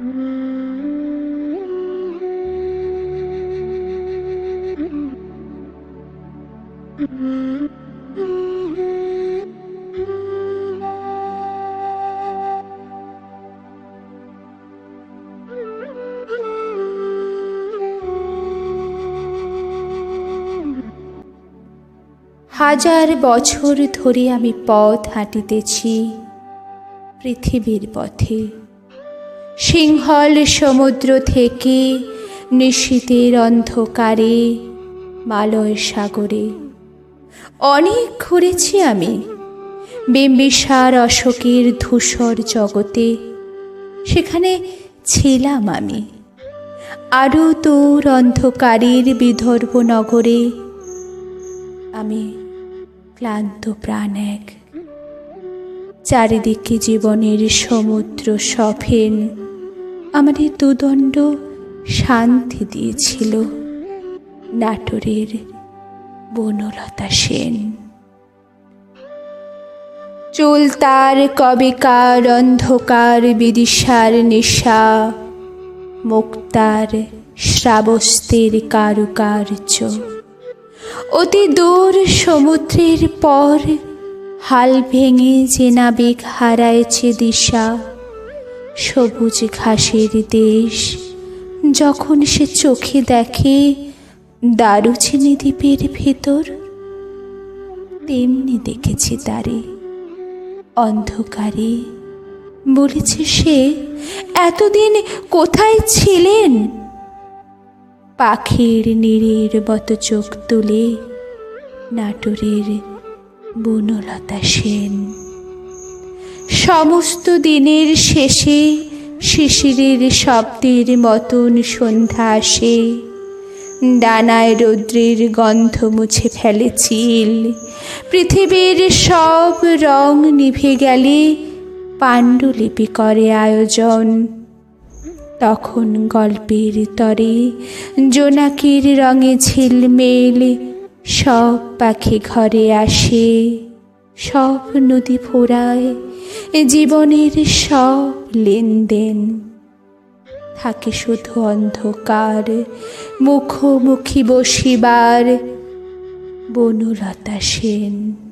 হাজার বছর ধরে আমি পথ হাঁটিতেছি পৃথিবীর পথে, সিংহল সমুদ্র থেকে নিশীথের অন্ধকারে মালয় সাগরে। অনেক ঘুরেছি আমি বিম্বিসার অশোকের ধূসর জগতে, সেখানে ছিলাম আমি। আরও দূর অন্ধকারের বিদর্ভ নগরে আমি ক্লান্ত প্রাণ এক। চারিদিকে জীবনের সমুদ্র সফেন আমাদের দুদণ্ড শান্তি দিয়েছিল নাটোরের বনলতা সেন। চুল তার কবেকার অন্ধকার বিদিশার নেশা, মুক্তার শ্রাবস্তের কারুকার্য। অতি দূর সমুদ্রের পর হাল ভেঙে যে নাবিক হারাইছে দিশা, সবুজ ঘাসের দেশ যখন সে চোখে দেখে দারুচিনি দ্বীপের ভেতর, তেমনি দেখেছি তারে অন্ধকারে। বলেছে সে, এতদিন কোথায় ছিলেন? পাখির নীড়ের মতো চোখ তুলে নাটোরের বনলতা সেন। সমস্ত দিনের শেষে শিশিরের শব্দের মতন সন্ধ্যা আসে, ডানায় রৌদ্রের গন্ধ মুছে ফেলে চিল। পৃথিবীর সব রং নিভে গেলে পাণ্ডুলিপি করে আয়োজন। তখন গল্পের তরে জোনাকির রঙে ঝিলমেল, সব পাখি ঘরে আসে, সব নদী ফোরায় জীবনের সব লেনদেন। থাকে শুধু অন্ধকার মুখোমুখি বসিবার বনলতা সেন।